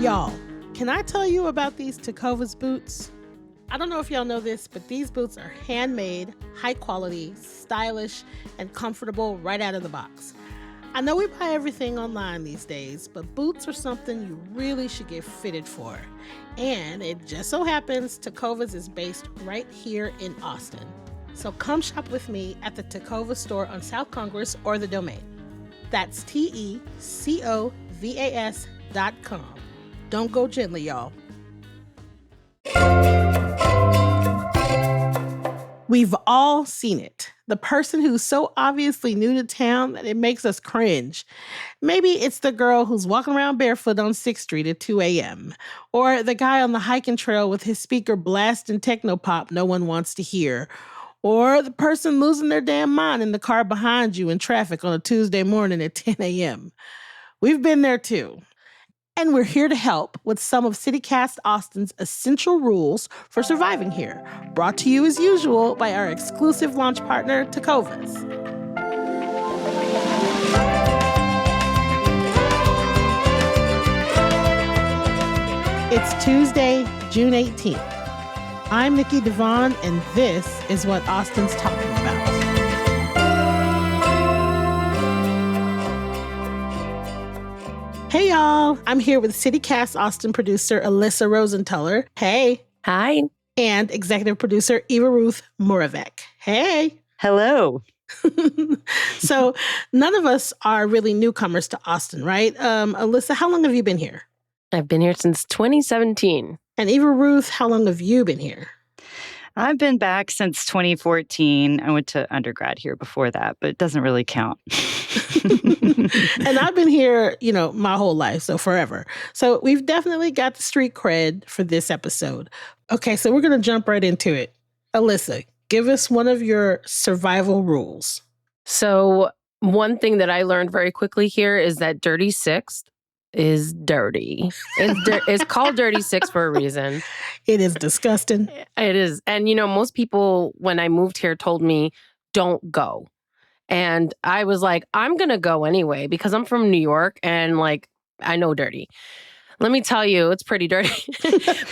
Y'all, can I tell you about these Tecovas boots? I don't know if y'all know this, but these boots are handmade, high quality, stylish, and comfortable right out of the box. I know we buy everything online these days, but boots are something you really should get fitted for. And it just so happens Tecovas is based right here in Austin. So come shop with me at the Tecovas store on South Congress or the Domain. That's TECOVAS.com. Don't go gently, y'all. We've all seen it. The person who's so obviously new to town that it makes us cringe. Maybe it's the girl who's walking around barefoot on 6th Street at 2 a.m. Or the guy on the hiking trail with his speaker blasting techno pop no one wants to hear. Or the person losing their damn mind in the car behind you in traffic on a Tuesday morning at 10 a.m. We've been there too. And we're here to help with some of CityCast Austin's essential rules for surviving here, brought to you as usual by our exclusive launch partner, Tecovas. It's Tuesday, June 18th. I'm Nikki Devon, and this is what Austin's talking about. Hey, y'all. I'm here with CityCast Austin producer Alyssa Rosenthaler. Hey. Hi. And executive producer Eva Ruth Moravec. Hey. Hello. So none of us are really newcomers to Austin, right? Alyssa, how long have you been here? I've been here since 2017. And Eva Ruth, how long have you been here? I've been back since 2014. I went to undergrad here before that, but it doesn't really count. And I've been here, my whole life, so forever. So we've definitely got the street cred for this episode. Okay, so we're going to jump right into it. Alyssa, give us one of your survival rules. So one thing that I learned very quickly here is that Dirty Sixth is dirty. It's called Dirty Six for a reason. It is disgusting. It is. And, most people, when I moved here, told me, don't go. And I was like, I'm going to go anyway because I'm from New York and I know dirty. Let me tell you, it's pretty dirty.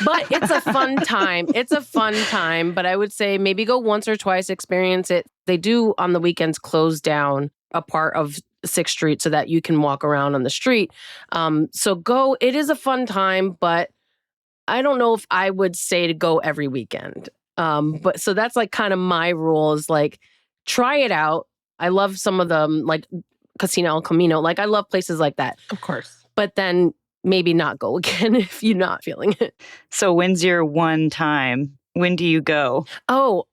But it's a fun time. It's a fun time. But I would say maybe go once or twice, experience it. They do on the weekends close down a part of 6th Street so that you can walk around on the street. So go. It is a fun time, but I don't know if I would say to go every weekend. But so that's kind of my rules. Try it out. I love some of them, like Casino El Camino. I love places like that. Of course. But then maybe not go again if you're not feeling it. So when's your one time? When do you go? Oh,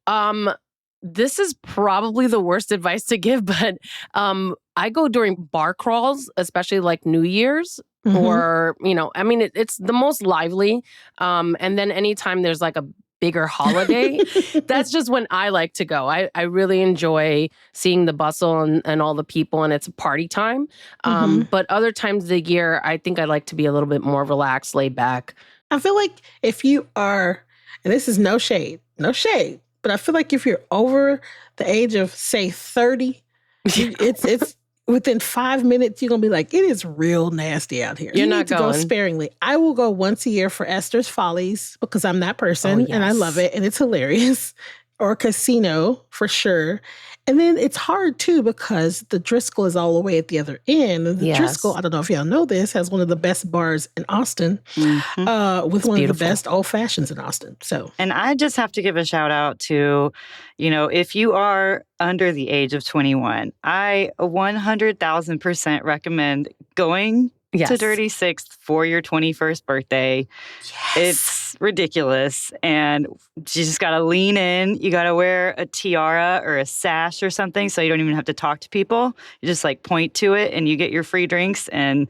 this is probably the worst advice to give, but I go during bar crawls, especially New Year's. Mm-hmm. Or, it's the most lively. And then anytime there's a bigger holiday, that's just when I like to go. I really enjoy seeing the bustle and all the people, and it's a party time. But other times of the year, I think I like to be a little bit more relaxed, laid back. I feel like if you are, and this is no shade, but I feel like if you're over the age of, say, 30, it's within 5 minutes, you're going to be like, it is real nasty out here. You need not to going. Go sparingly. I will go once a year for Esther's Follies because I'm that person and I love it and it's hilarious. Or Casino for sure. And then it's hard too because the Driscoll is all the way at the other end. And the Driscoll, I don't know if y'all know this, has one of the best bars in Austin with one of the best old fashions in Austin. So, and I just have to give a shout out to, if you are under the age of 21, I 100,000% recommend going to Dirty Sixth for your 21st birthday. Yes. It's ridiculous. And you just got to lean in. You got to wear a tiara or a sash or something so you don't even have to talk to people. You just point to it and you get your free drinks and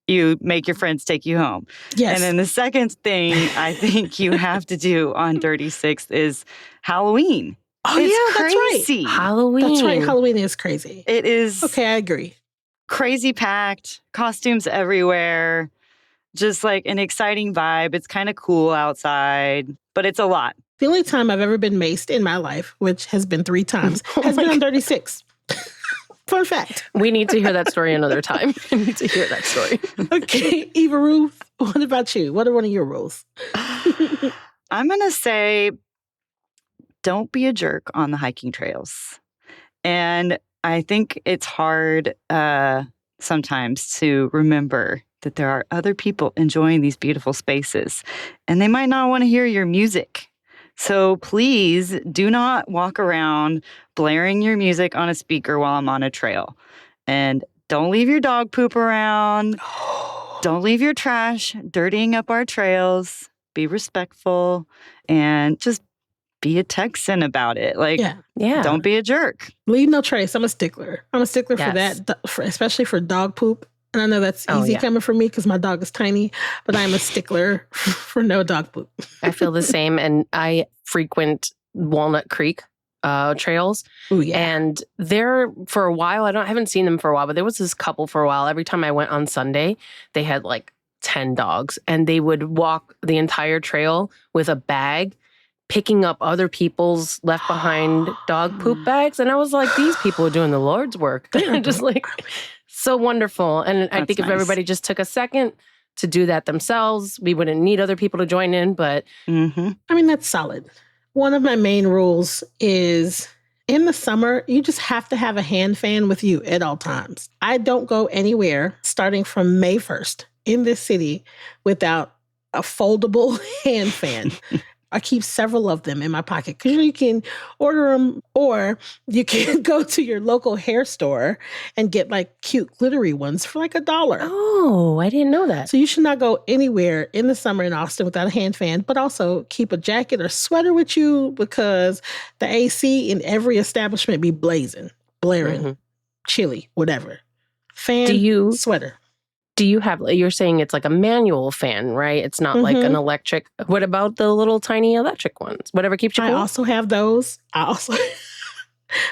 you make your friends take you home. Yes. And then the second thing I think you have to do on Dirty Sixth is Halloween. Oh, it's crazy. That's right. Halloween. That's right. Halloween is crazy. It is. Okay, I agree. Crazy packed, costumes everywhere, just an exciting vibe. It's kind of cool outside, but it's a lot. The only time I've ever been maced in my life, which has been 3 times, has been on Dirty Six. Fun fact. We need to hear that story another time. We need to hear that story. Okay, Eva Ruth, What about you? What are one of your rules? I'm going to say don't be a jerk on the hiking trails. And I think it's hard sometimes to remember that there are other people enjoying these beautiful spaces, and they might not want to hear your music. So please do not walk around blaring your music on a speaker while I'm on a trail. And don't leave your dog poop around. Don't leave your trash dirtying up our trails. Be respectful and just be a Texan about it. Like, don't be a jerk. Leave no trace. I'm a stickler. I'm a stickler for that, especially for dog poop. And I know that's easy coming from me because my dog is tiny, but I'm a stickler for no dog poop. I feel the same. And I frequent Walnut Creek trails. Ooh, yeah. And there for a while, I haven't seen them for a while, but there was this couple for a while. Every time I went on Sunday, they had like 10 dogs, and they would walk the entire trail with a bag, picking up other people's left behind dog poop bags. And I was like, these people are doing the Lord's work. They're just like so wonderful. And I think if everybody just took a second to do that themselves, we wouldn't need other people to join in. But I mean, that's solid. One of my main rules is in the summer, you just have to have a hand fan with you at all times. I don't go anywhere starting from May 1st in this city without a foldable hand fan. I keep several of them in my pocket because you can order them, or you can go to your local hair store and get like cute glittery ones for like $1. Oh, I didn't know that. So you should not go anywhere in the summer in Austin without a hand fan, but also keep a jacket or sweater with you because the AC in every establishment be blazing, blaring, chilly, whatever. Fan, sweater. Do you have, you're saying it's like a manual fan, right? It's not like an electric. What about the little tiny electric ones? Whatever keeps you cool? I also have those.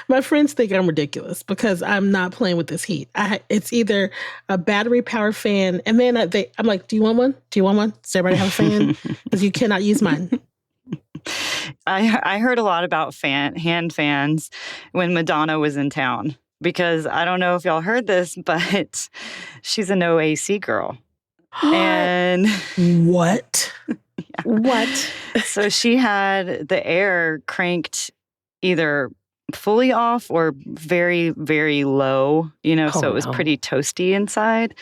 My friends think I'm ridiculous because I'm not playing with this heat. It's either a battery-powered fan, and then I'm like, do you want one? Do you want one? Does everybody have a fan? Because you cannot use mine. I heard a lot about hand fans when Madonna was in town. Because I don't know if y'all heard this, but she's a no AC girl. And what? What? So she had the air cranked either fully off or very, very low, so it was pretty toasty inside.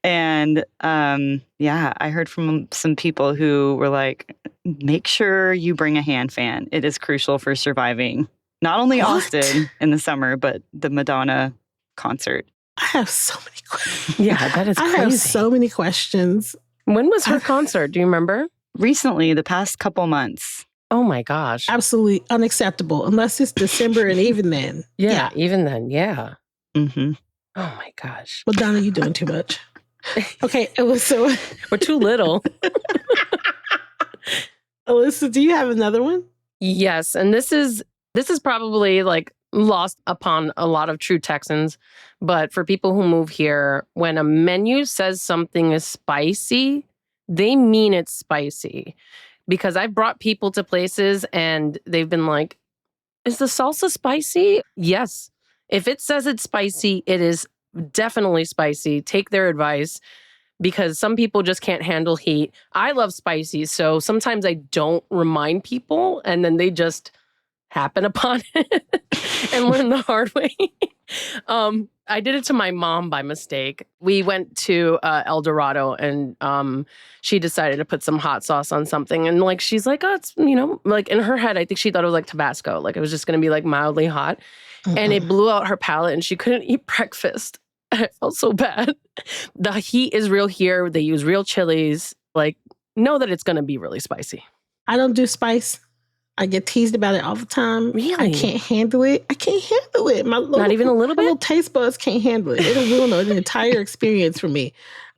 And I heard from some people who were like, make sure you bring a hand fan. It is crucial for surviving. Not only Austin in the summer, but the Madonna concert. I have so many questions. Yeah, that is crazy. I have so many questions. When was her concert? Do you remember? Recently, the past couple months. Oh my gosh. Absolutely unacceptable, unless it's December, and even then. Yeah, even then, yeah. Mm-hmm. Oh my gosh. Madonna, you're doing too much. Okay, Alyssa. We're too little. Alyssa, do you have another one? Yes, and this is probably like lost upon a lot of true Texans. But for people who move here, when a menu says something is spicy, they mean it's spicy. Because I've brought people to places and they've been like, is the salsa spicy? Yes. If it says it's spicy, it is definitely spicy. Take their advice. Because some people just can't handle heat. I love spicy, so sometimes I don't remind people, and then they just happen upon it and learn the hard way. I did it to my mom by mistake. We went to El Dorado, and she decided to put some hot sauce on something. And like, she's like, oh, it's, like in her head, I think she thought it was like Tabasco. Like it was just going to be like mildly hot. And it blew out her palate, and she couldn't eat breakfast. I felt so bad. The heat is real here. They use real chilies. Like, know that it's going to be really spicy. I don't do spice. I get teased about it all the time. Really? I can't handle it. Not even a little bit? My little taste buds can't handle it. It'll ruin the entire experience for me.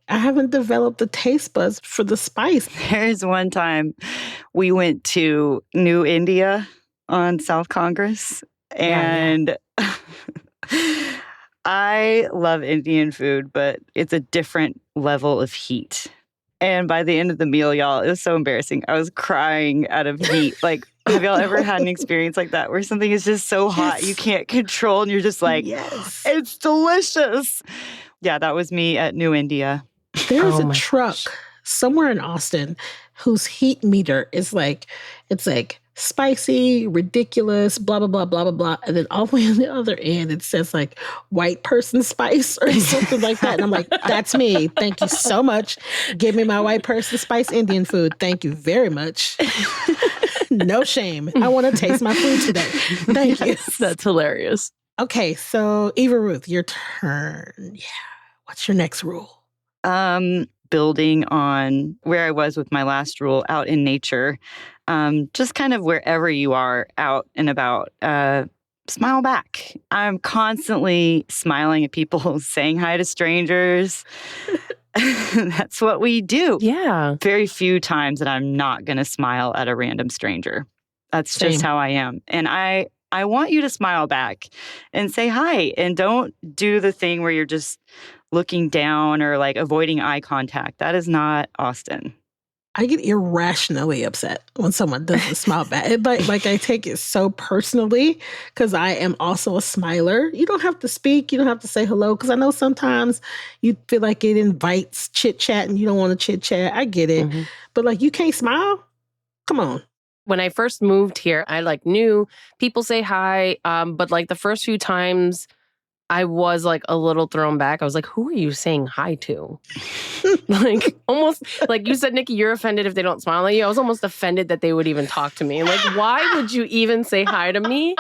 I haven't developed the taste buds for the spice. There's one time we went to New India on South Congress, and I love Indian food, but it's a different level of heat. And by the end of the meal, y'all, it was so embarrassing. I was crying out of heat. Like, have y'all ever had an experience like that where something is just so hot you can't control and you're just like, yes, it's delicious. Yeah, that was me at New India. There's a truck somewhere in Austin whose heat meter is like, it's like spicy, ridiculous, blah, blah, blah, blah, blah, blah. And then all the way on the other end, it says like white person spice or something like that. And I'm like, that's me. Thank you so much. Give me my white person spice Indian food. Thank you very much. No shame. I want to taste my food today. Thank you. That's hilarious. Okay, so Eva Ruth, your turn. Yeah. What's your next rule? Building on where I was with my last rule, out in nature, just kind of wherever you are out and about, smile back. I'm constantly smiling at people, saying hi to strangers. That's what we do. Yeah. Very few times that I'm not going to smile at a random stranger. That's Same. just how I am. And I want you to smile back and say hi, and don't do the thing where you're just looking down or like avoiding eye contact. That is not Austin. I get irrationally upset when someone doesn't smile back. Like I take it so personally because I am also a smiler. You don't have to speak. You don't have to say hello because I know sometimes you feel like it invites chit chat and you don't want to chit chat. I get it. Mm-hmm. But like you can't smile? Come on. When I first moved here, I like knew people say hi. But like the first few times I was like a little thrown back. I was like, who are you saying hi to? Like almost like you said, Nikki, you're offended if they don't smile at you. I was almost offended that they would even talk to me. Like, why would you even say hi to me?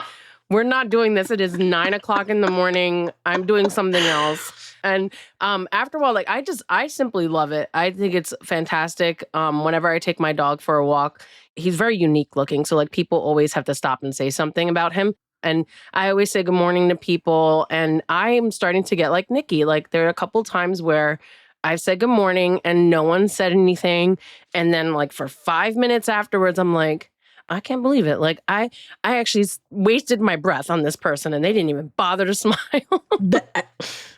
We're not doing this. It is 9:00 in the morning. I'm doing something else. And after a while, like I simply love it. I think it's fantastic. Whenever I take my dog for a walk, he's very unique looking. So like people always have to stop and say something about him. And I always say good morning to people. And I am starting to get like Nikki. Like there are a couple times where I've said good morning and no one said anything. And then like for 5 minutes afterwards, I'm like, I can't believe it. Like I actually wasted my breath on this person and they didn't even bother to smile.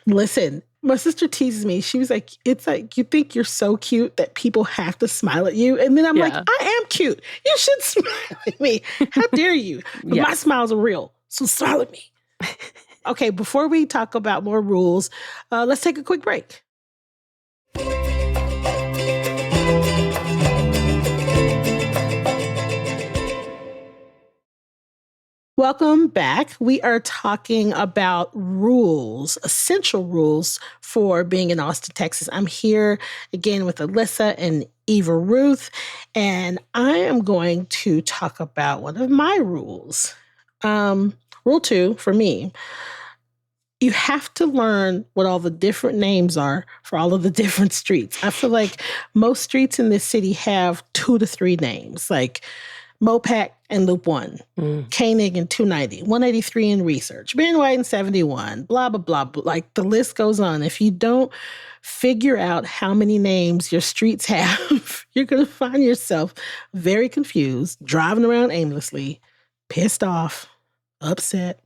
Listen, my sister teases me. She was like, it's like, you think you're so cute that people have to smile at you. And then I'm like, I am cute. You should smile at me. How dare you? But my smiles are real. So smile at me. Okay, before we talk about more rules, let's take a quick break. Welcome back. We are talking about rules, essential rules for being in Austin, Texas. I'm here again with Alyssa and Eva Ruth, and I am going to talk about one of my rules. Rule 2 for me. You have to learn what all the different names are for all of the different streets. I feel like most streets in this city have 2 to 3 names, like Mopac and Loop 1, Koenig and 290, 183 in Research, Ben White and 71, blah, blah, blah, blah. Like the list goes on. If you don't figure out how many names your streets have, you're going to find yourself very confused, driving around aimlessly, pissed off, upset.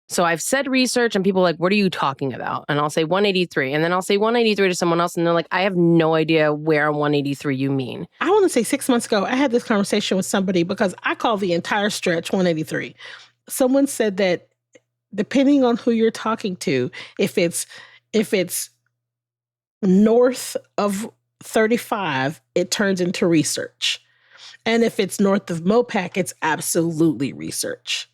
So I've said Research and people are like, what are you talking about? And I'll say 183. And then I'll say 183 to someone else. And they're like, I have no idea where on 183 you mean. I want to say 6 months ago, I had this conversation with somebody because I call the entire stretch 183. Someone said that depending on who you're talking to, if it's north of 35, it turns into Research. And if it's north of Mopac, it's absolutely Research.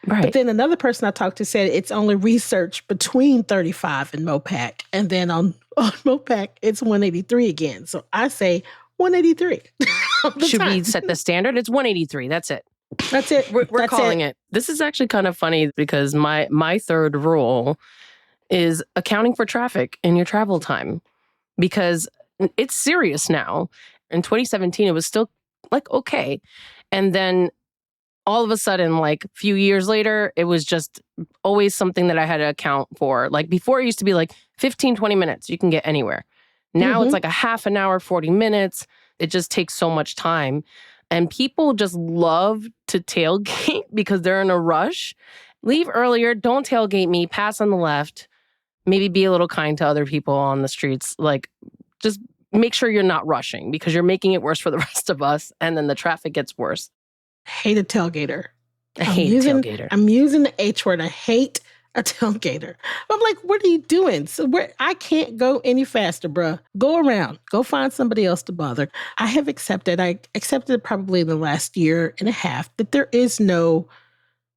Right. But then another person I talked to said it's only Research between 35 and Mopac. And then on Mopac, it's 183 again. So I say 183. Should we set the standard? It's 183. That's it. That's it. We're calling it. This is actually kind of funny because my third rule is accounting for traffic in your travel time because it's serious now. In 2017, it was still like, okay. And then all of a sudden, like a few years later, it was just always something that I had to account for. Like before, it used to be like 15, 20 minutes. You can get anywhere. Now it's like a half an hour, 40 minutes. It just takes so much time. And people just love to tailgate because they're in a rush. Leave earlier. Don't tailgate me. Pass on the left. Maybe be a little kind to other people on the streets. Like just make sure you're not rushing because you're making it worse for the rest of us. And then the traffic gets worse. Hate a tailgater. I hate tailgater. I'm using the H word. I hate a tailgater. I'm like, what are you doing? So I can't go any faster, bruh. Go around. Go find somebody else to bother. I accepted probably in the last year and a half that there is no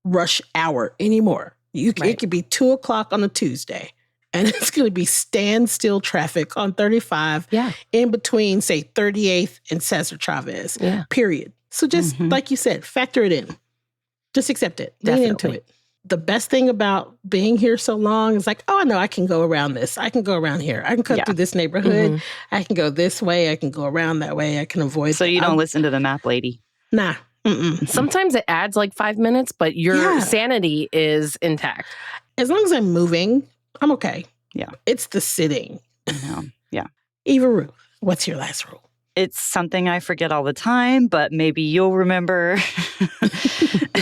rush hour anymore. It could be 2:00 on a Tuesday, and it's going to be standstill traffic on 35 in between, say, 38th and Cesar Chavez, period. So just like you said, factor it in. Just accept it. Lean into it. The best thing about being here so long is like, oh, I know I can go around this. I can go around here. I can cut through this neighborhood. I can go this way. I can go around that way. I can avoid. So you don't listen to the map lady? Nah. Sometimes it adds like 5 minutes, but your sanity is intact. As long as I'm moving, I'm okay. Yeah. It's the sitting. Yeah. Eva Ruth, what's your last rule? It's something I forget all the time, but maybe you'll remember.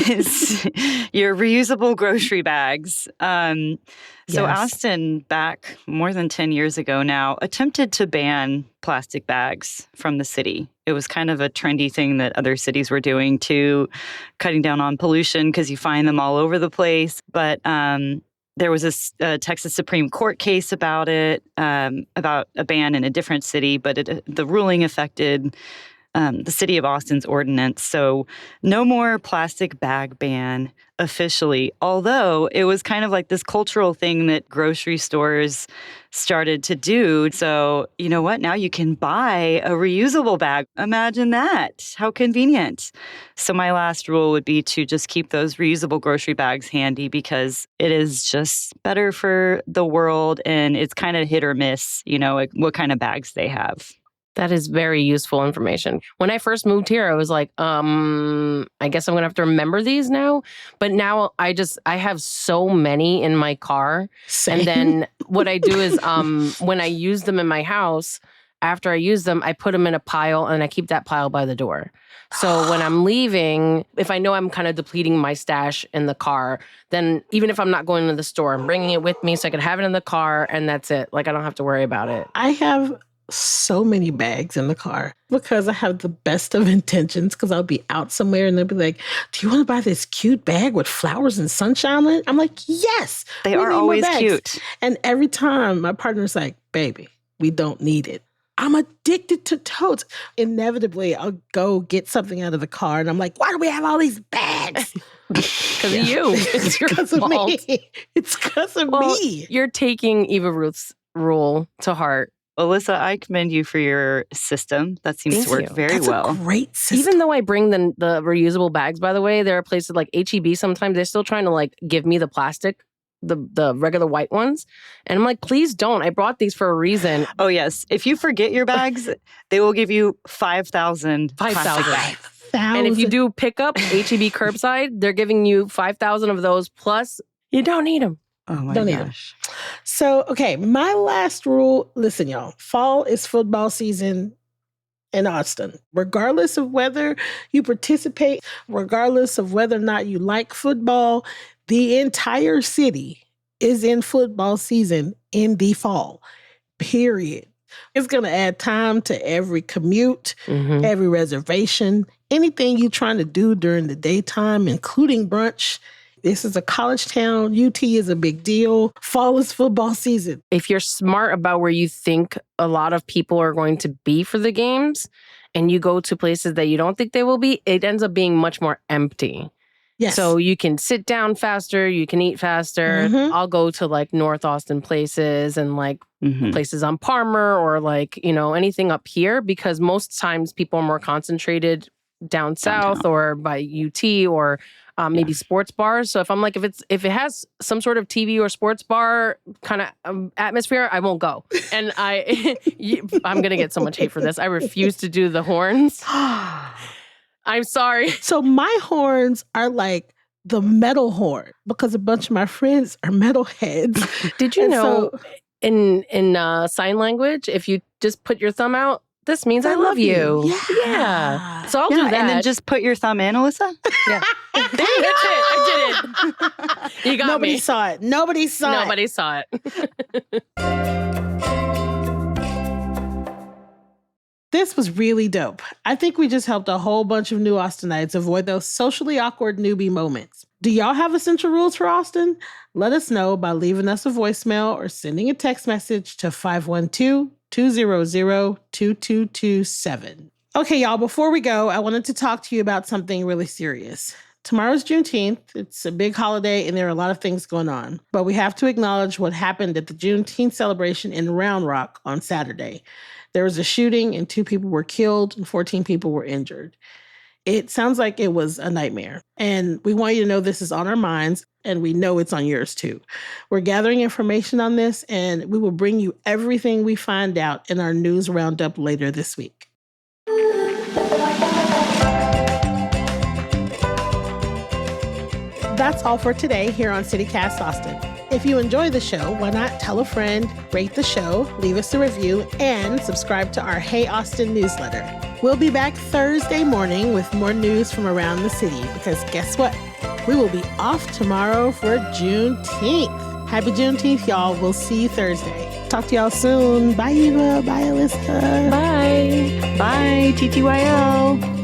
It's your reusable grocery bags. So Austin, back more than 10 years ago now, attempted to ban plastic bags from the city. It was kind of a trendy thing that other cities were doing too, cutting down on pollution because you find them all over the place. But there was a Texas Supreme Court case about it, about a ban in a different city, but the ruling affected the city of Austin's ordinance. So no more plastic bag ban officially, although it was kind of like this cultural thing that grocery stores started to do. So you know what? Now you can buy a reusable bag. Imagine that. How convenient. So my last rule would be to just keep those reusable grocery bags handy because it is just better for the world and it's kind of hit or miss, like what kind of bags they have. That is very useful information. When I first moved here, I was like, I guess I'm going to have to remember these now. But now I have so many in my car. Same. And then what I do is when I use them in my house, after I use them, I put them in a pile and I keep that pile by the door. So when I'm leaving, if I know I'm kind of depleting my stash in the car, then even if I'm not going to the store, I'm bringing it with me so I can have it in the car and that's it. Like I don't have to worry about it. I have so many bags in the car because I have the best of intentions because I'll be out somewhere and they'll be like, do you want to buy this cute bag with flowers and sunshine on it? I'm like, yes. They are always cute. And every time my partner's like, baby, we don't need it. I'm addicted to totes. Inevitably, I'll go get something out of the car and I'm like, why do we have all these bags? Because of you. It's your because fault. of me. It's because of me. You're taking Eva Ruth's rule to heart. Alyssa, I commend you for your system. That seems to work very That's well. A great system. Even though I bring the reusable bags, by the way, there are places like H-E-B sometimes, they're still trying to like give me the plastic, the regular white ones. And I'm like, please don't. I brought these for a reason. Oh, yes. If you forget your bags, they will give you 5,000 plastic bags. And if you do pick up H-E-B curbside, they're giving you 5,000 of those. Plus, you don't need them. Oh my Don't gosh. So, okay, my last rule, listen, y'all, fall is football season in Austin. Regardless of whether you participate, regardless of whether or not you like football, the entire city is in football season in the fall, period. It's going to add time to every commute, every reservation, anything you're trying to do during the daytime, including brunch. This is a college town. UT is a big deal. Fall is football season. If you're smart about where you think a lot of people are going to be for the games and you go to places that you don't think they will be, it ends up being much more empty. Yes. So you can sit down faster, you can eat faster. I'll go to like North Austin places and like places on Palmer or like, anything up here because most times people are more concentrated down south or by UT or maybe sports bars. So if I'm like, if it has some sort of TV or sports bar kind of atmosphere, I won't go. And I'm going to get so much hate for this. I refuse to do the horns. I'm sorry. So my horns are like the metal horn because a bunch of my friends are metalheads. Did you know in sign language, if you just put your thumb out, this means I love you. Yeah. So I'll do that. And then just put your thumb in, Alyssa? Yeah. That's it. I did it. You got Nobody me. saw it. Nobody saw it. Nobody saw it. This was really dope. I think we just helped a whole bunch of new Austinites avoid those socially awkward newbie moments. Do y'all have essential rules for Austin? Let us know by leaving us a voicemail or sending a text message to 512-200-2227. Okay, y'all, before we go, I wanted to talk to you about something really serious. Tomorrow's Juneteenth. It's a big holiday and there are a lot of things going on. But we have to acknowledge what happened at the Juneteenth celebration in Round Rock on Saturday. There was a shooting and 2 people were killed and 14 people were injured. It sounds like it was a nightmare. And we want you to know this is on our minds, and we know it's on yours too. We're gathering information on this, and we will bring you everything we find out in our news roundup later this week. That's all for today here on CityCast Austin. If you enjoy the show, why not tell a friend, rate the show, leave us a review, and subscribe to our Hey Austin newsletter. We'll be back Thursday morning with more news from around the city because guess what? We will be off tomorrow for Juneteenth. Happy Juneteenth, y'all. We'll see you Thursday. Talk to y'all soon. Bye, Eva. Bye, Alyssa. Bye. Bye, TTYL.